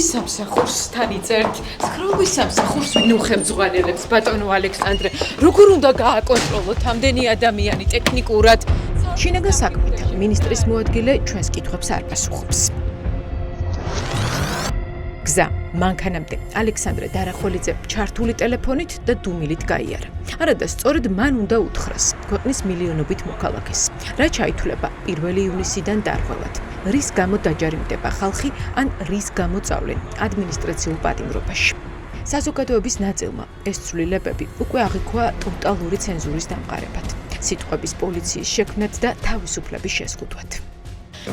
სქროლვის სამსახურს თან იწერთ. სქროლვის სამსახურს ვინ უხელმძღვანელებს ბატონო ალექსანდრე? როგორ უნდა გააკონტროლოთ ამდენი ადამიანი ტექნიკურად? შინაგან საქმეთა მინისტრის მოადგილე ჩვენს კითხვებს არ პასუხობს. გზა მანქანამდე ალექსანდრე დარახველიძე ჩართული ტელეფონით და დუმილით გაიარა. არადა სწორედ მან უნდა უთხრას ქვეყნის მილიონობით მოქალაქეს, რა ჩაითვლება 1 ივნისიდან დარღვევად, რის გამო დაჯარიმდება ხალხი ან რის გამო წავლენ ადმინისტრაციულ პატიმრობაში. საზოგადოების ნაწილმა ეს ცვლილებები უკვე აღიქვა ტოტალური ცენზურის დამყარებად, სიტყვების პოლიციის შექმნად და თავისუფლების შეზღუდვად.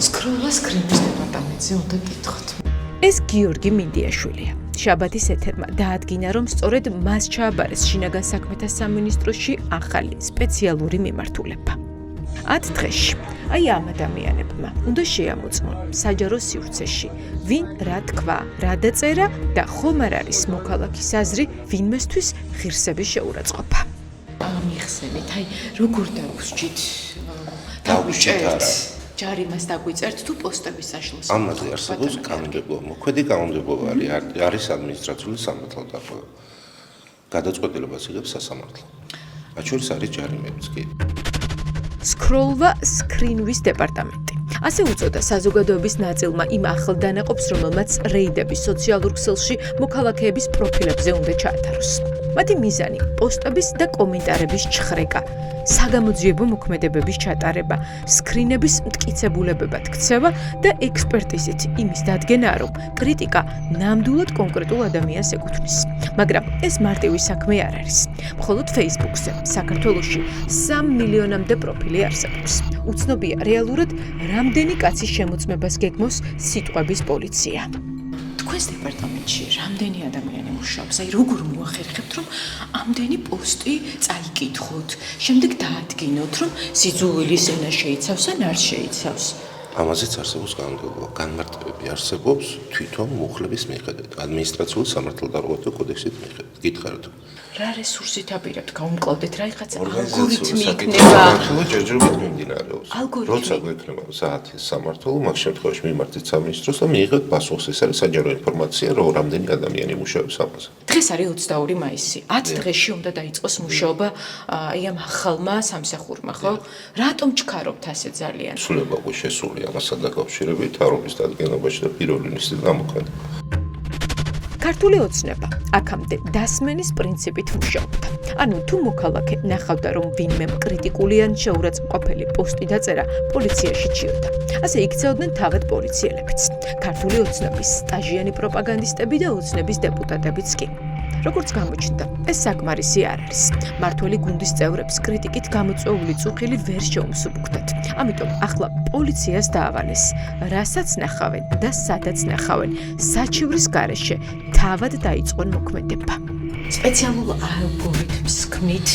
სქროლვას კრიმის დეპარტამენტზე უნდა გითხრათ. ეს გიორგი მინდიაშვილია. შაბათის ეთერმა დაადგინა, რომ სწორედ მას ჩააბარეს შინაგან საქმეთა სამინისტროში ახალი სპეციალური მიმართულება. 10 დღეში აი ამ ადამიანებმა უნდა შეამოწმონ საჯარო სივრცეში, ვინ რა თქვა, რა დაწერა და ხომ არ არის მოქალაქის აზრი ვინმესთვის ღირსების შეურაცხყოფა. მიხსენით, აი როგორ დავუსჯით? დავუსჯით ჯარიმას დაგვიწერთ თუ პოსტების საშლოს. ამაზე არსებობს კანონმდებლობა, მოქმედი კანონმდებლობა არის ადმინისტრაციული სამართალდარღვევა. გადაწყვეტილებას იღებს სასამართლო. მათ შორის არის ჯარიმებიც კი. სქროლვა სკრინვის დეპარტამენტი. ასე უწოდა საზოგადოების ნაწილმა იმ ახალ დანაყოფს, რომელმაც რეიდების სოციალურ ქსელში მოქალაქეების პროფილებზე უნდა ჩაატაროს. მათი მიზანი პოსტების და კომენტარების ჩხრეკა, საგამოძიებო მოქმედებების ჩატარება, სკრინების მტკიცებულებებად ქცევა და ექსპერტიზით იმის დადგენა, რომ კრიტიკა ნამდვილად კონკრეტულ ადამიანს ეკუთვნის. მაგრამ ეს მარტივი საქმე არ არის. მხოლოდ Facebook-ზე საქართველოში 3 მილიონამდე პროფილი არსებობს. უცნობია რეალურად რამდენი კაცის შემოწმებას გეგმოს სიტყვების პოლიცია. თქვენს დეპარტამენტში რამდენი ადამიანი მუშაობს? აი როგორ მოახერხებთ, რომ ამდენი პოსტი წაიკითხოთ, შემდეგ დაადგინოთ, რომ სიძულვილის ენა შეიცავს ან არ შეიცავს? ამაზეც არსებობს კანონმდებლობა, განმარტებები არსებობს თვითონ მუხლების მიხედვით, ადმინისტრაციული სამართალდარღვევა კოდექსით მიხედვით. გითხარით. რა რესურსით აპირებთ გავუმკლავდეთ, რაიღაც ალგორითმი იქნება? ჯერჯერობით მიმდინარეობს. როცა გვექნება საათის სამართალო, მაგ შემთხვევაში მიმართეთ სამინისტროს და მიიღებთ პასუხს. ეს არის საჯარო ინფორმაცია, რომ რამდენი ადამიანი მუშაობს ამაზე. დღეს არის 22 მაისი. 10 დღეში უნდა დაიწყოს მუშაობა აი ამ ახალმა სამსახურმა, ხო? რატომ ჩქარობთ ასე ძალიან? ცვლილება უკვე შესულია ამასთან დაკავშირებით, თავრობის დადგენობაში და 1 ივნისიდან გამოქვეყნდა. ქართული ოცნება აქამდე დასმენის პრინციპით მუშაობდა. ანუ თუ მოქალაქე ნახავდა, რომ ვინმე კრიტიკული ან შეურაცხმყოფელი პოსტი დაწერა, პოლიციაში ჩიოდა. ასე იქცეოდნენ თავად პოლიციელებიც. ქართული ოცნების სტაჟიანი პროპაგანდისტები და ოცნების დეპუტატებიც კი. როგორც გამოჩნდა, ეს საკმარისი არ არის. მართველი გუნდის წევრებს კრიტიკით გამოწვეული წუხილი ვერ შეუმსუბუქდათ. ამიტომ ახლა პოლიციას დაავალეს, რასაც ნახავენ და სადაც ნახავენ, საჩივრის გარეშე თავად დაიწყონ მოქმედება. სპეციალურ ალგორითმს ქმნით,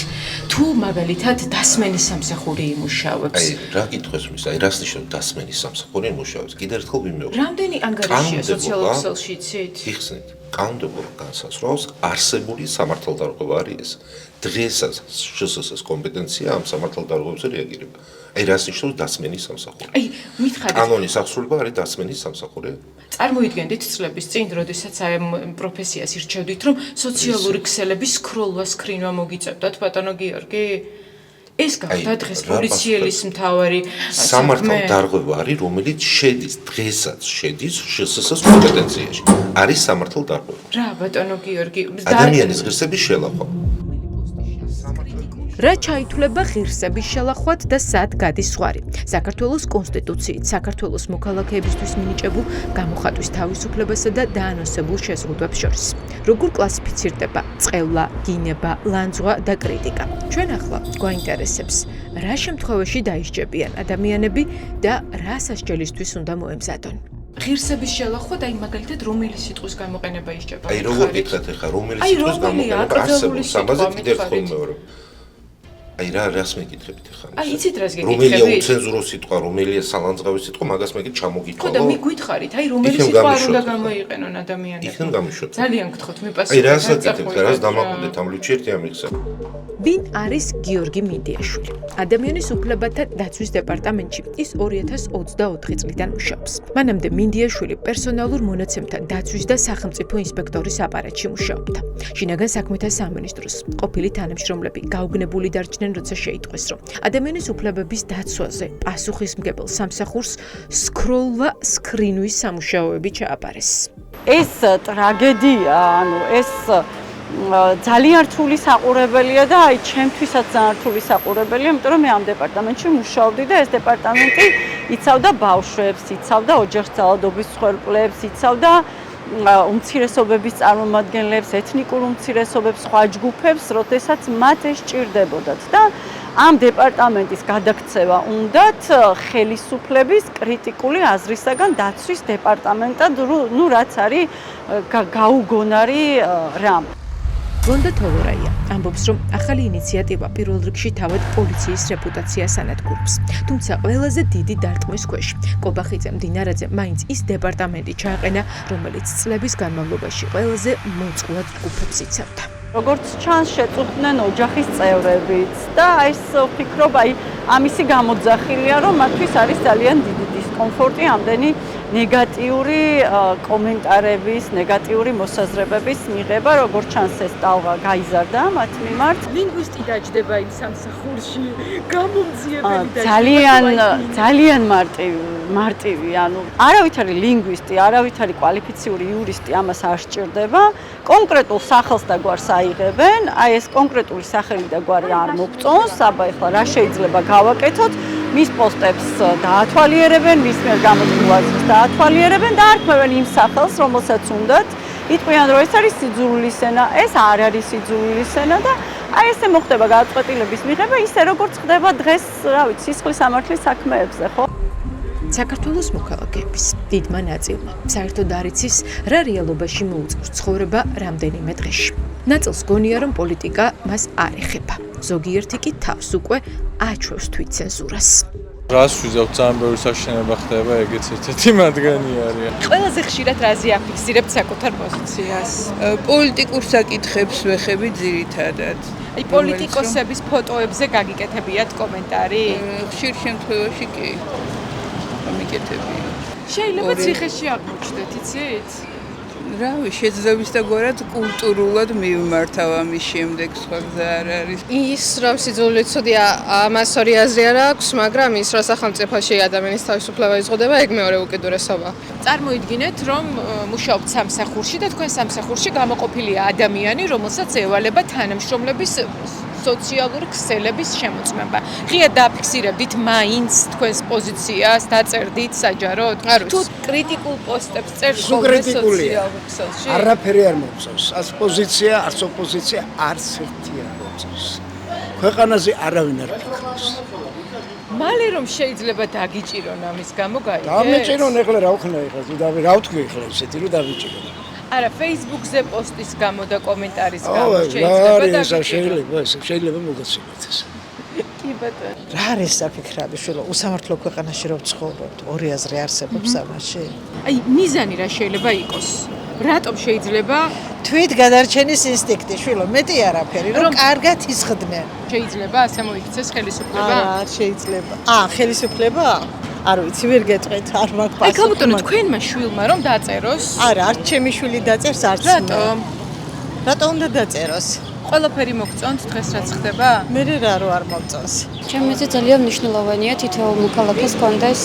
თუ მაგალითად დასმენის სამსახური იმუშავებს. აი, რა კითხვის მის, აი რას ნიშნავს დასმენის სამსახური იმუშავებს? კიდევ ერთხელ ვიმეორებ. რამდენი ანგარიშია სოციალურ ქსელში იცით? იხსნით. კანონმდებლობა განსაზღვრავს არსებული სამართალდარღვევა არის ეს. დღესაც შსს კომპეტენცია ამ სამართალდარღვევებზე რეაგირება. აი რას ნიშნავს დასმენის სამსახური? აი, მითხარით. კანონის აღსრულება არის დასმენის სამსახური. წარმოიდგენდით წლების წინ, როდესაც აი ამ პროფესიას ირჩევდით, რომ სოციალური ქსელების სკროლვა სკრინვა მოგიწევდათ, ბატონო გიორგი? ეს გახდა დღეს პოლიციის მთავარი სამართალდარღვევა არის, რომელიც დღესაც შედის შსს კომპეტენციაში. არის სამართალდარღვევა. რა, ბატონო გიორგი? ადამიანის ღირსების შელახვა. რა ჩაითვლება ღირსების შელახვად და სად გადის ზღვარი? საქართველოს კონსტიტუციით საქართველოს მოქალაქეებისთვის მინიჭებულ გამოხატვის თავისუფლებასა და დაანონსებულ შეზღუდვებს შორის. როგორ კლასიფიცირდება წყევლა, გინება, ლანძღვა და კრიტიკა? ჩვენ ახლა გვაინტერესებს, რა შემთხვევაში დაისჯებიან ადამიანები და რა სასჯელისთვის უნდა მოემზადონ? ღირსების შელახვად, აი მაგალითად რომელი სიტყვის გამოყენება ისჯება? აი როგორ გითხათ ახლა რომელი სიტყვის გამოყენება არსებობს? ამაზე კიდევ ერთხელ მეორე. აი რას მეკითხებით ახლა? აი იცით რას რომელია გეკითხებით? უცენზურო სიტყვა, რომელია სალანძღავი სიტყვა, მაგას მე ჩამოგითხოვო. ხო და მიგვითხარით, აი რომელი სიტყვა არ უნდა გამოიყენონ ადამიანებმა. იქნებ გამიშვათ. ძალიან გთხოვთ, აი მიპასუხეთ. რას აკეთებთ, რას დამაკვირდეთ ამ ლუჩერტი ამიხსა. ვინ არის გიორგი მიდიაშვილი? ადამიანის უფლებათა დაცვის დეპარტამენტში ის 2024 წლიდან მუშაობს. მანამდე მიდიაშვილი პერსონალურ მონაცემთა დაცვის და სახელმწიფო ინსპექტორის აპარატში მუშაობდა. შინაგან საქმეთა სამინისტროს ყოფილი თანამშრომლები გაუგნებული დარჩნენ, როცა შეიტყვეს, რომ ადამიანის უფლებების დაცვაზე პასუხისმგებელ სამსახურს სქროლვა სკრინვის სამუშაოები ჩააბარეს. ეს ტრაგედია, ანუ ეს ძალიან რთული საყურებელია და აი ჩემთვისაც ძალიან რთული საყურებელია, იმიტომ რომ მე ამ დეპარტამენტში მუშაობდი და ეს დეპარტამენტი იცავდა ბავშვებს, იცავდა ოჯახსავალდობის მსხვერპლებს, იცავდა უმცირესობების წარმომადგენლებს, ეთნიკურ უმცირესობებს, სხვა ჯგუფებს, როდესაც მათ ეს ჭირდებოდათ და ამ დეპარტამენტის გადაქცევა უნდათ ხელისუფლების კრიტიკული აზრისაგან დაცვის დეპარტამენტად, ნუ რაც არის გაუგონარი რამ. გონდა თოვორაია ამბობს, რომ ახალი ინიციატივა პირველ რიგში თავად პოლიციის რეპუტაციას ანადგურებს. თუმცა ყველაზე დიდი დარტყმის ქვეშ კობახიძემ დინარაძემ მაინც ის დეპარტამენტი ჩააყენა, რომელიც წლების განმავლობაში ყველაზე მოწყვლად ჯგუფებს იცავდა. როგორც ჩანს, შეწუხდნენ ოჯახის წევრებიც და ეს ვფიქრობ, აი ამისი გამოძახილია, რომ მათთვის არის ძალიან დიდი დისკომფორტი ამდენი ნეგატიური კომენტარების, ნეგატიური მოსაზრებების მიღება, როგორც ჩანს ეს ტალღა გაიზარდა მათ მიმართ. ლინგვისტი დაჯდება იმ სამსახურში, გამომძიებელი ძალიან მარტივი, ანუ არავით არის ლინგვისტი, არავით არის კვალიფიციური იურისტი, ამას არ სჭირდება. კონკრეტულ სახელს და გვარს აიღებენ, აი ეს კონკრეტული სახელი და გვარი არ მოგწონს, აბა ეხლა რა შეიძლება გავაკეთოთ? მის პოსტებს დაათვალიერებენ, მის მიერ გამოწყვილებას დაათვალიერებენ და არქმევენ იმ სახელს, რომელსაც უნდათ. იტყვიან, რომ ეს არის სიძულვილის ენა, ეს არ არის სიძულვილის ენა და აი ესე მოხდება გადაწყვეტილების მიღება, ისე როგორც ხდება დღეს, რა ვიცი, სისხლის სამართლის საქმეებზე, ხო? საქართველოს მოქალაქეების დიდმა ნაწილმა საერთოდ არ იცის, რა რეალობაში მოუწევს ცხოვრება რამდენიმე დღეში. ნაწილს გონია, რომ პოლიტიკა მას არ ეხება. ზოგიერთი კი თავს უკვე აჩვევს თვითცენზურას. რას ვიზავთ, ძალიან ბევრი საშენება ხდება, ეგეც ერთ-ერთი მათგანი არის. ყველაზე ხშირად რაზე აფიქსირებთ საკუთარ პოზიციას? პოლიტიკურ საკითხებს ვეხები ძირითადად. აი პოლიტიკოსების ფოტოებზე გაგიკეთებიათ კომენტარი? ხშირ შემთხვევაში კი. მიკეთები. შეიძლება ციხეში აღმოჩნდეთ, იცით? რავი, შეძლების და გვარად კულტურულად მივმართავ ამის შემდეგ, სხვა გზა არ არის. ის რომ სიძულვილი ცუდია, ამას ორი აზრი არ აქვს, მაგრამ ის რომ სახელმწიფოში ადამიანის თავისუფლება იზღუდება, ეგ მეორე უკიდურესობა. წარმოიდგინეთ, რომ მუშაობთ სამსახურში და თქვენ სამსახურში გამოყოფილია ადამიანი, რომელსაც ევალება თანამშრომლების სოციალური ქსელების შემოწმება. ღიად დააფიქსირებდით მაინც თქვენს პოზიციას, დაწერდით საჯაროდ? თუ კრიტიკულ პოსტებს წერთ ხოლმე სოციალურ ქსელში? არაფერი არ მომწონს. არც პოზიცია, არც ოპოზიცია, არც ერთი არ მომწონს. ქვეყანაზე არავინ არ ფიქრობს. მალე რომ შეიძლება დაგიჭირონ ამის გამო გაიგეთ? დამეჭირონ ეხლა რა ვქნა ეხლა, რა ვთქვი ეხლა ისეთი რომ დამეჭირონ. არა, Facebook-ზე პოსტის გამო და კომენტარის ო, გამო შეიძლება მოგაცილოთ ეს. კი ბატონო. რა არის საფიქრები, შვილო, უსამართლო ქვეყანაში რომ ცხოვრობთ, ორი აზრი არსებობს ამაში? აი, მიზანი რა შეიძლება იყოს? რატომ შეიძლება თვით გადარჩენის ინსტინქტი, შვილო, მეტი არაფერი, რომ კარგად ისხდნენ. შეიძლება ასე მოიქცეს ხელისუფლება? არა, არ შეიძლება. ხელისუფლება? არ ვიცი, ვერ გეტყვით, არ მაქვს აი, პასუხი. გაბატონო, თქვენმა შვილმა რომ დაწეროს? არა, არც ჩემი შვილი დაწერს, არც მე. რატომ? რატომ უნდა დაწეროს? ყველაფერი მოგწონთ დღეს რაც ხდება? მე რა რო არ მომწონს. ჩემზე ძალიან მნიშვნელოვანია თითოეულ მოქალაქეს კონდეს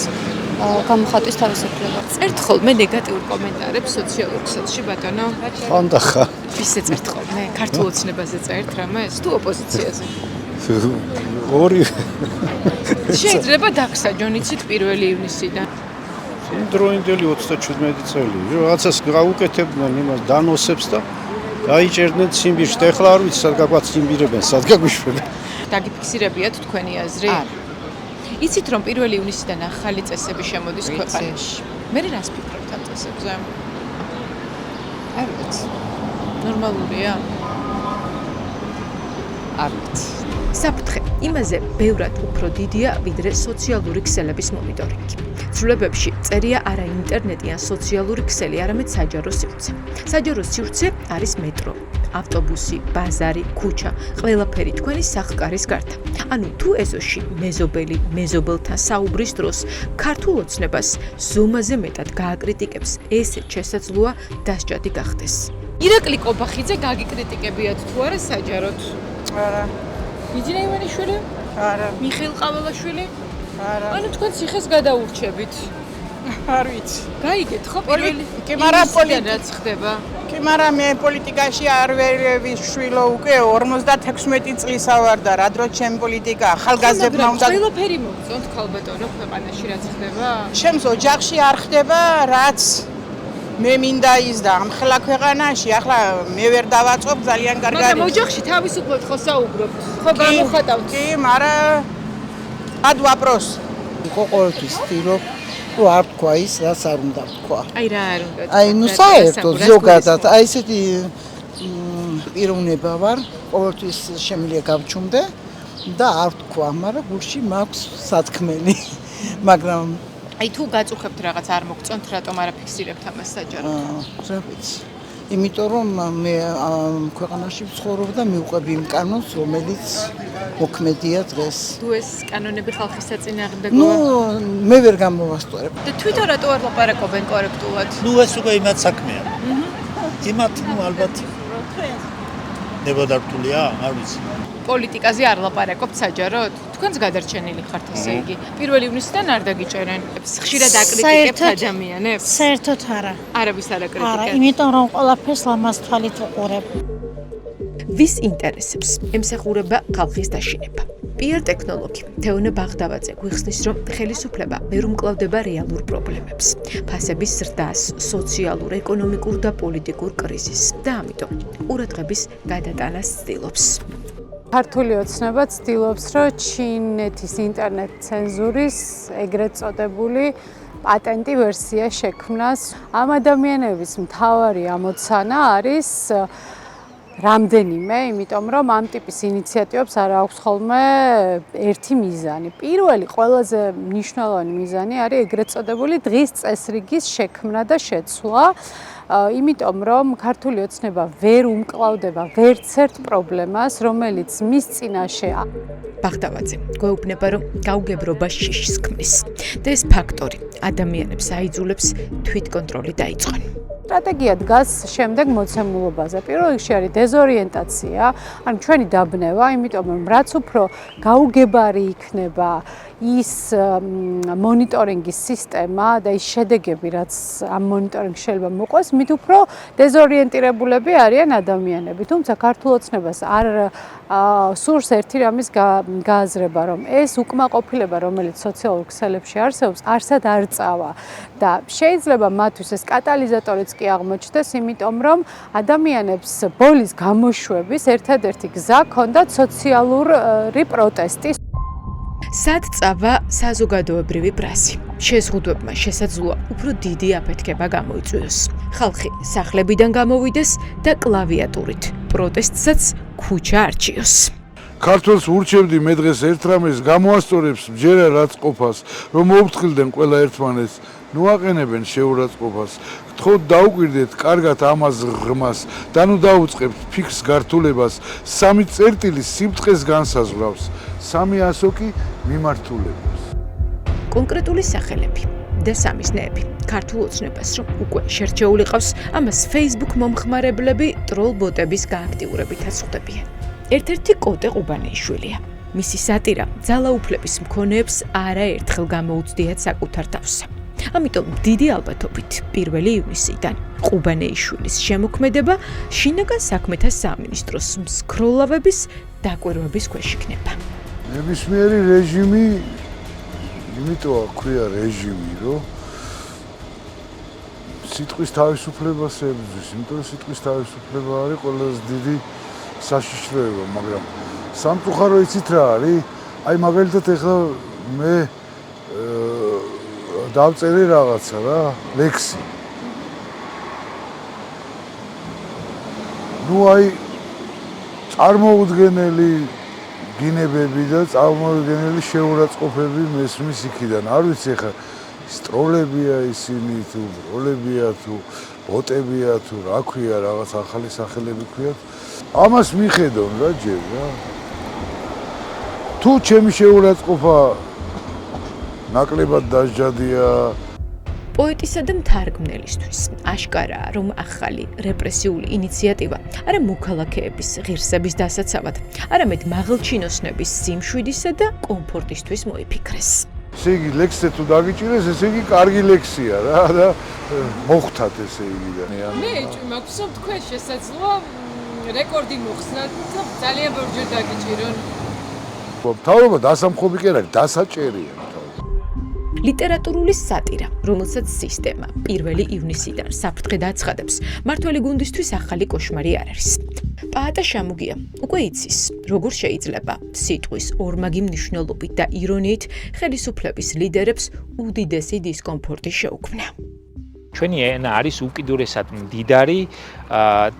გამოხატვის თავისუფლება. წერთ ხოლმე ნეგატიურ კომენტარებს სოციალურ ქსელში, ბატონო? ხანდახა. ვისე წერთ ხოლმე? ქართულ ოცნებაზე წერთ რამეს? თუ ოპოზიციაზე? ორი შეიძლება დაგსაჯონ, იცით, 1 ივნისიდან. დროინდელი 37 წელი. რაღაცას გაუკეთებდნენ იმას დანოსებს და გაიჭერდნენ ციმბირში. და ეხლა არ ვიცი სად გაგვაციმბირებენ, სად გაგვიშვებენ. დაგიფიქსირებიათ თქვენი აზრი? იცით რომ 1 ივნისიდან ახალი წესები შემოდის ქვეყანაში. მე რას ფიქრობთ ამ წესებზე? არ ვიცი. ნორმალურია? არ ვით. საფრთხე იმაზე ბევრად უფრო დიდია, ვიდრე სოციალური ქსელების მონიტორინგი. ცვლილებებში წერია არა ინტერნეტი ან სოციალური ქსელი, არამედ საჯარო სივრცე. საჯარო სივრცე არის მეტრო, ავტობუსი, ბაზარი, ქუჩა, ყველაფერი თქვენი სახკარის გარდა. ანუ თუ ეზოში მეზობელი, მეზობელთან საუბრის დროს ქართულ ოცნებას ზომაზე მეტად გააკრიტიკებს, ესეც შესაძლოა დასჯადი გახდეს. ირაკლი კობახიძე გაგიკრიტიკებიათ თუ არა საჯაროდ? არა. იძინა ივანიშვილი? არა. მიხეილ ყაველაშვილი? არა. ანუ თქვენ ციხეს გადაურჩებით. არ ვიცი. გაიგეთ ხო პირველი? კი, მაგრამ რაც ხდება. კი, მაგრამ მე პოლიტიკაში არ ვერ ვიშვილო უკვე 56 წლისა ვარ და რა დრო ჩემ პოლიტიკა ახალგაზრდებმა უნდა ყველაფერი მოგწონთ ქალბატონო ქვეყანაში რაც ხდება? ჩემს ოჯახში არ ხდება რაც მე მინდა ის და ამხელა ქვეყანაში ახლა მე ვერ დავაწყობ ძალიან კარგად. მაგრამ ოჯახში თავისუფლად ხო საუბრობთ? ხო გამოხატავთ? კი, მაგრამ ad ვაპროს. იყო ყოველთვის ვთქვი, რომ არ თქვა ის, რაც არ უნდა თქვა. აი რა არ უნდა. აი, ნუ საერთოდ ზოგადად, აი ესეთი პიროვნება ვარ, ყოველთვის შემიძლია გავჩუმდე და არ თქვა, მაგრამ გულში მაქვს სათქმელი. მაგრამ აი თუ გაწუხებთ რაღაც არ მოგწონთ, რატომ არ აფიქსირებთ ამას საჯაროდ? რა ვიცი. იმიტომ რომ მე ქვეყანაში ვცხოვრობ და მივყვები იმ კანონს, რომელიც მოქმედია დღეს. თუ ეს კანონები ხალხის საწინააღმდეგოა? ნუ მე ვერ გამოვასწორებ. და თვითონ რატო არ ლაპარაკობენ კორექტულად? ნუ ეს უკვე იმათ საქმეა. იმათ ნუ ალბათ დებოდართულია, არ ვიცი. პოლიტიკაზე არ ლაპარაკობთ საჯაროდ? თქვენს გადარჩენილი ხართ ესე იგი. 1 ივნისიდან არ დაგიჭერენ. ხშირად აკრიტიკებთ ადამიანებს? საერთოდ არა. არავის არ აკრიტიკებთ. არა, იმიტომ რომ ყველაფერს ლამაზ თვალით უყურებ. ვის ინტერესებს ემსახურება ხალხის დაშინება? PR ტექნოლოგი თეონე ბაღდავაძე გვიხსნის, რომ ხელისუფლება ვერ უმკლავდება რეალურ პრობლემებს, ფასების ზრდას, სოციალურ, ეკონომიკურ და პოლიტიკურ კრიზისს და ამიტომ ყურადღების გადატანას ცდილობს. ქართული ოცნება ცდილობს, რომ ჩინეთის ინტერნეტ ცენზურის ეგრეთ წოდებული პატენტი ვერსია შექმნას. ამ ადამიანების მთავარი ამოცანა არის რამდენიმე, იმიტომ რომ ამ ტიპის ინიციატივებს არ აქვს ხოლმე ერთი მიზანი. პირველი ყველაზე მნიშვნელოვანი მიზანი არის ეგრეთ წოდებული დღის წესრიგის შექმნა და შეცვლა. იმიტომ რომ ქართული ოცნება ვერ უმკლავდება ვერცერთ პრობლემას, რომელიც მის წინაშე ბაღდავაძე გვეუბნება, რომ გაუგებრობა შიშს ქმნის და ეს ფაქტორი ადამიანებს აიძულებს თვითკონტროლი დაიწყონ. სტრატეგია დგას შემდეგ მოცემულობაზე. პირველ რიგში არის დეზორიენტაცია, ანუ ჩვენი დაბნევა, იმიტომ რომ რაც უფრო გაუგებარი იქნება ის მონიტორინგის სისტემა და ის შედეგები, რაც ამ მონიტორინგს შეიძლება მოყვეს, მით უფრო დეზორიენტირებულები არიან ადამიანები. თუმცა ქართულ ოცნებას არ სურს ერთი რამის გააზრება, რომ ეს უკმაყოფილება, რომელიც სოციალურ ქსელებში არსებობს, არსად არ წავა და შეიძლება მათთვის ეს კატალიზატორიც კი აღმოჩნდეს, იმიტომ რომ ადამიანებს ბოლის გამოშვების ერთადერთი გზა ჰქონდათ სოციალური პროტესტი. სად წავა საზოგადოებრივი ბრაზი? შეზღუდვებმა შესაძლოა უფრო დიდი აფეთქება გამოიწვიოს. ხალხი სახლებიდან გამოვიდეს და კლავიატურით პროტესტსაც ქუჩა არჩიოს. ქართველს ურჩევდი მე დღეს ერთ რამეს გამოასწორებს მჯერა რაწყობას, რომ მოუფრთხილდნენ ყველა ერთმანეთს, ნუ აყენებენ შეურაცხყოფას. გთხოვთ დაუკვირდეთ კარგად ამას ღრმას და ნუ დაუწყებთ ფიქრს გართულებას. 3 წერტილი სიმწყეს განსაზღვრავს, 300 კი მიმართულებას. კონკრეტული სახელები და სამიზნეები ქართულ ოცნებას რომ უკვე შერჩეული ყავს, ამას Facebook მომხმარებლები ტროლ ბოტების გააქტიურებითაც ხვდებიან. ერთ-ერთი კოტე ყუბანეიშვილია. მისი სატირა ძალაუფლების მქონეებს არაერთხელ გამოუცდიათ საკუთარ თავსა. ამიტომ დიდი ალბათობით 1 ივნისიდან ყუბანეიშვილის შემოქმედება შინაგან საქმეთა სამინისტროს მსქროლავების დაკვირვების ქვეშ იქნება. ნებისმიერი რეჟიმი, იმიტომ აქვია რეჟიმი, რომ სიტყვის თავისუფლებას ებრძვის, იმიტომ რომ სიტყვის თავისუფლება არის ყველაზე დიდი საშიშროება, მაგრამ სამწუხარო იცით რა არის? აი მაგალითად ეხლა მე დავწერე რაღაცა რა, ლექსი. ნუ აი წარმოუდგენელი გინებები და წარმოუდგენელი შეურაცხყოფები მესმის იქიდან. არ ვიცი ხა სტროლებია ისინი თუ როლებია თუ ბოტებია თუ რა ქვია რაღაც ახალი სახელები ქვიათ. ამას მიხედონ რა ჯერ რა. თუ ჩემი შეურაცხყოფა ნაკლებად დასჯადია პოეტისა და მთარგმნელისთვის აშკარაა, რომ ახალი რეპრესიული ინიციატივა არა მოქალაქეების ღირსების დასაცავად, არამედ მაღალჩინოსნების სიმშვიდისა და კომფორტისთვის მოიფიქრეს. ესე იგი ლექსზე თუ დაგიჭირეს, ესე იგი კარგი ლექსია რა და მოხდათ ესე იგი და. მე მაქვს რომ თქვენ შესაძლოა რეკორდი მოხსნათ და ძალიან ბევრჯერ დაგიჭირონ. მთავრობა დასამხობი კი არ არის, დასაჭერია. ლიტერატურული სატირა, რომელსაც სისტემა 1 ივნისიდან საფრთხედ აცხადებს, მართველი გუნდისთვის ახალი კოშმარი არ არის. პაატა შამუგია უკვე იცის, როგორ შეიძლება სიტყვის ორმაგი მნიშვნელობით და ირონიით ხელისუფლების ლიდერებს უდიდესი დისკომფორტი შეუქმნა. ჩვენი ენა არის უკიდურესად მდიდარი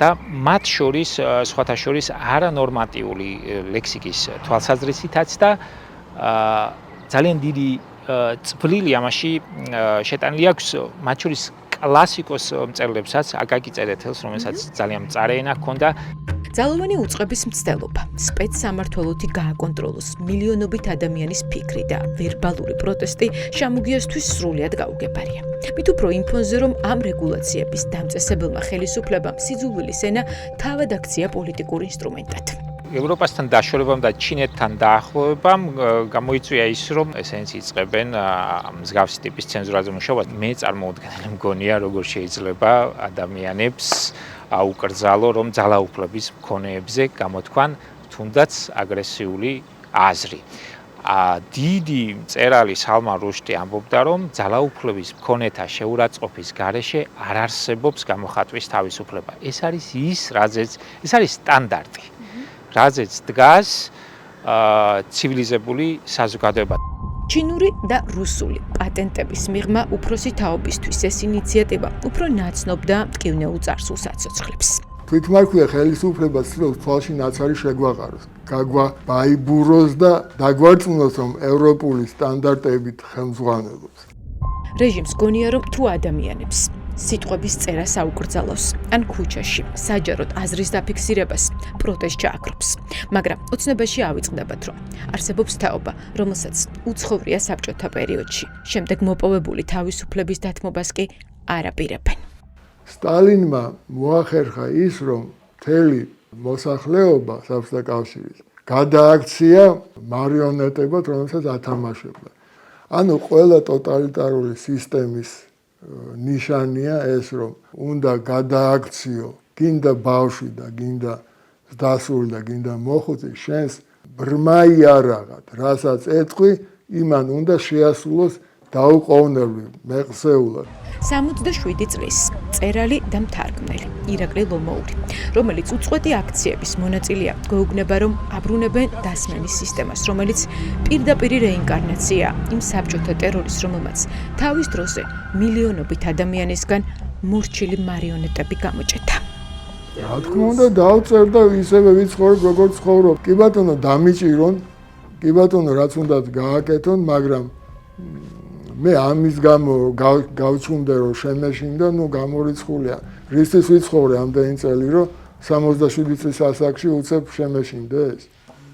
და მათ შორის სხვათა შორის არანორმატიული ლექსიკის თვალსაზრისითაც და ძალიან დიდი წვლილი ამაში შეტანილი აქვს მათ შორის კლასიკოს მწერლებსაც აკაკი წერეთელს, რომელსაც ძალიან მწარე ენა ჰქონდა. ძალოვანი უწყების მცდელობა, სპეცსამმართველოთი გააკონტროლოს მილიონობით ადამიანის ფიქრი და ვერბალური პროტესტი შამუგიასთვის სრულად გაუგებარია. მით უფრო იმ ფონზე, რომ ამ რეგულაციების დამწესებელმა ხელისუფლებამ სიძულვილის ენა თავად აქცია პოლიტიკურ ინსტრუმენტად. ევროპასთან დაშორებამ და ჩინეთთან დაახლოვებამ გამოიწვია ის, რომ ესენიც იწყებენ მსგავსი ტიპის ცენზურაზე მუშაობას. მე წარმოუდგენელი მგონია, როგორ შეიძლება ადამიანებს აუკრძალო, რომ ძალაუფლების მქონეებზე გამოთქვან თუნდაც აგრესიული აზრი. დიდი მწერალი სალმან რუშდი ამბობდა, რომ ძალაუფლების მქონეთა შეურაცხყოფის გარეშე არ არსებობს გამოხატვის თავისუფლება. ეს არის ეს არის სტანდარტი. რაზეც დგას ცივილიზებული საზოგადოება. ჩინური და რუსული პატენტების მიღმა უფროსი თაობისთვის ეს ინიციატივა უფრო ნაცნობ და მტკივნეულ წარსულს აცოცხლებს. თვითმარქვია ხელისუფლებას ცდილობს თვალში ნაცარი შეგვაყაროს, გაგვაბაიბუროს და დაგვარწმუნოს, რომ ევროპული სტანდარტებით ხელმძღვანელობს. რეჟიმს გონია, რომ თუ ადამიანებს სიტყვების წერა საუკრძალოს, ან ქუჩაში საჯაროდ აზრის დაფიქსირებას პროტესტ ჩააქრობს. მაგრამ ოცნებაში ავიწყდებათ, რომ არსებობს თაობა, რომელსაც უცხოვრია საბჭოთა პერიოდში, შემდეგ მოპოვებული თავისუფლების დათმობას კი არ აპირებენ. სტალინმა მოახერხა ის, რომ მთელი მოსახლეობა საბჭოთა კავშირის გადააქცია მარიონეტებად, რომელსაც ათამაშებდა. ანუ ყველა ტოტალიტარული სისტემის ნიშანია ეს, რომ უნდა გადააქციო გინდა ბავშვი და გინდა დასული და გინდა მოხუცი, შენს ბრმა იარაღად, რასაც ეთყვი, იმან უნდა შეასრულოს დაუყოვნებლივ, მეყსეულად. 67 წლის მწერალი და მთარგმნელი ირაკლი ლომოური, რომელიც უწყვეტი აქციების მონაწილეა, გვეუბნება, რომ აბრუნებენ დასმენის სისტემას, რომელიც პირდაპირი რეინკარნაცია იმ საბჭოთა ტერორის, რომელმაც თავის დროზე მილიონობით ადამიანისგან მორჩილი მარიონეტები გამოჭედა. რა თქმა უნდა, დავწერ და ისევე ვიცხოვრობ, როგორც ცხოვრობ. კი ბატონო, დამიჭირონ, კი ბატონო, რაც უნდათ გააკეთონ, მაგრამ მე ამის გამო გავჩუნდე, რომ შემეშინდა, ნუ გამორიცხულია. რისთვის ვიცხოვრე ამდენი წელი, რომ 67 წლის ასაკში უცებ შემეშინდეს?